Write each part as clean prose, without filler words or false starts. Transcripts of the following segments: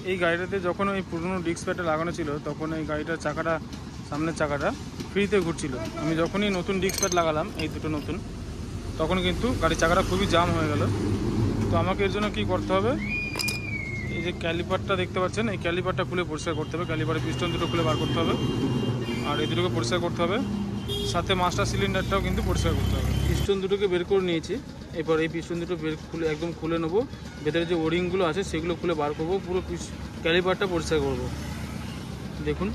এই গাড়িটাতে যখন ওই পুরনো ডিস্ক প্যাডটা লাগানো ছিল তখন এই গাড়িটার চাকাটা, সামনের চাকাটা ফ্রিতে ঘুরছিল। আমি যখনই নতুন ডিস্ক প্যাড লাগালাম, এই দুটো নতুন, তখন কিন্তু গাড়ির চাকাটা খুবই জাম হয়ে গেল। তো আমাকে এর জন্য কী করতে হবে, এই যে ক্যালিপারটা দেখতে পাচ্ছেন, এই ক্যালিপারটা খুলে পরিষ্কার করতে হবে, ক্যালিপারের পিস্টন দুটো খুলে বার করতে হবে, আর এই দুটোকে পরিষ্কার করতে হবে, সাথে মাস্টার সিলিন্ডারটাও কিন্তু পরিষ্কার করতে হবে। পিস্টন দুটোকে বের করে নিয়েছি, এরপর এই পিস্টন দুটো একদম খুলে নেবো, ভেতরে যে ওরিংগুলো আছে সেগুলো খুলে বার করবো, পুরো ক্যালিপারটা পরিষ্কার করবো। দেখুন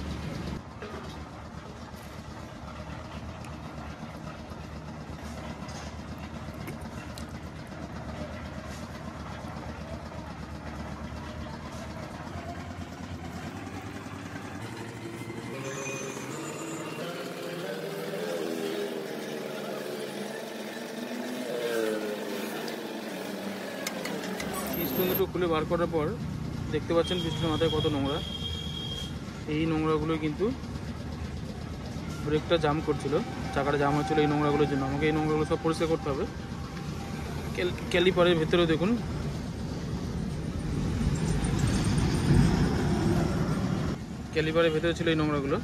পিস্টন দুটো খুলে বার করার পর দেখতে পাচ্ছেন পিস্টনের মাথায় কত নোংরা। এই নোংরাগুলো কিন্তু ব্রেকটা জাম করছিল, চাকাটা জাম হচ্ছিলো এই নোংরাগুলোর জন্য। আমাকে এই নোংরাগুলো সব পরিষ্কার করতে হবে। ক্যালিপারের ভেতরেও দেখুন, ক্যালিপারের ভেতরে ছিল এই নোংরাগুলো,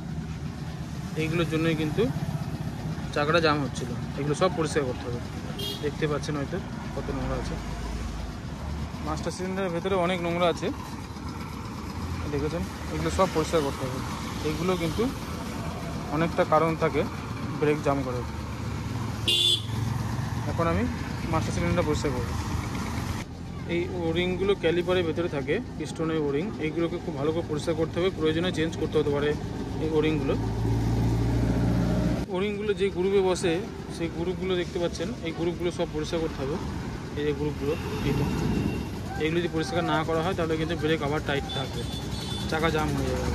এইগুলোর জন্যই কিন্তু চাকাটা জাম হচ্ছিল। এগুলো সব পরিষ্কার করতে হবে। দেখতে পাচ্ছেন হয়তো কত নোংরা আছে। মাস্টার সিলিন্ডারের ভেতরে অনেক নোংরা আছে, দেখেছেন, এগুলো সব পরিষ্কার করতে হবে। এইগুলো কিন্তু অনেকটা কারণ থাকে ব্রেক জাম করার। এখন আমি মাস্টার সিলিন্ডার পরিষ্কার করব। এই ওরিংগুলো ক্যালিপারের ভেতরে থাকে, পিস্টনের ওরিং, এইগুলোকে খুব ভালো করে পরিষ্কার করতে হবে, প্রয়োজনে চেঞ্জ করতে হতে পারে এই ওরিংগুলো যে গ্রুপে বসে সেই গ্রুপগুলো দেখতে পাচ্ছেন, এই গ্রুপগুলো সব পরিষ্কার করতে হবে। এই যে গ্রুপগুলো, এইগুলো যদি পরিষ্কার না করা হয় তাহলে কিন্তু ব্রেক আবার টাইট থাকবে, চাকা জাম হয়ে যাবে।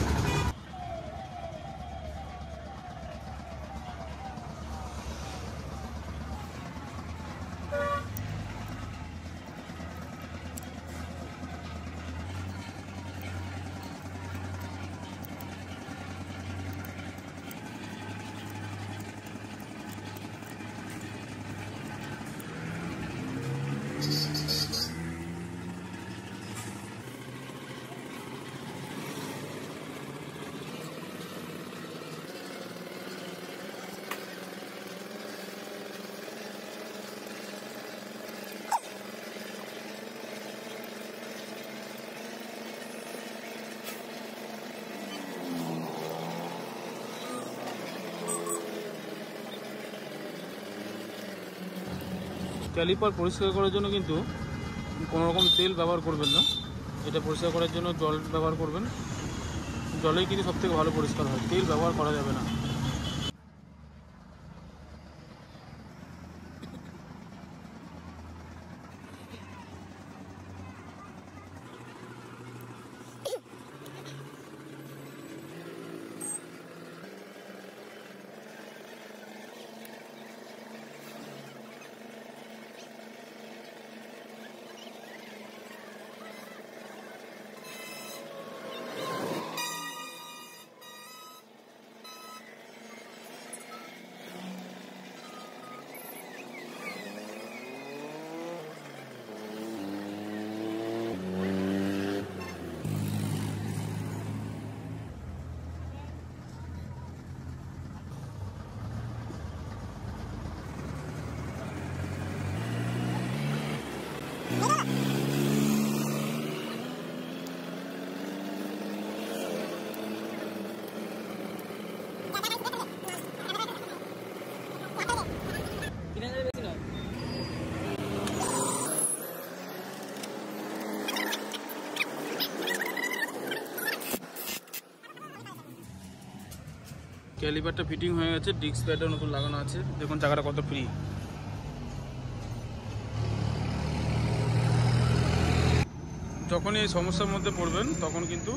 ক্যালিপার পরিষ্কার করার জন্য কিন্তু কোনো রকম তেল ব্যবহার করবেন না। এটা পরিষ্কার করার জন্য জল ব্যবহার করবেন। জলেই কিন্তু সবথেকে ভালো পরিষ্কার হয়, তেল ব্যবহার করা যাবে না। ক্যালিপারটা ফিটিং হয়ে গেছে, ডিস্ক প্যাডও নতুন লাগানো আছে। দেখুন চাকাটা কত ফ্রি। যখনই এই সমস্যার মধ্যে পড়বেন তখন কিন্তু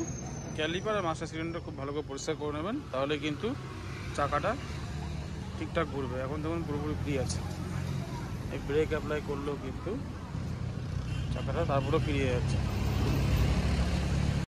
ক্যালিপার আর মাস্টার সিলিন্ডার খুব ভালো করে পরিষ্কার করে নেবেন, তাহলে কিন্তু চাকাটা ঠিকঠাক ঘুরবে। এখন দেখুন পুরোপুরি ফ্রি আছে। এই ব্রেক অ্যাপ্লাই করলেও কিন্তু চাকাটা তারপরেও ফ্রি হয়ে যাচ্ছে।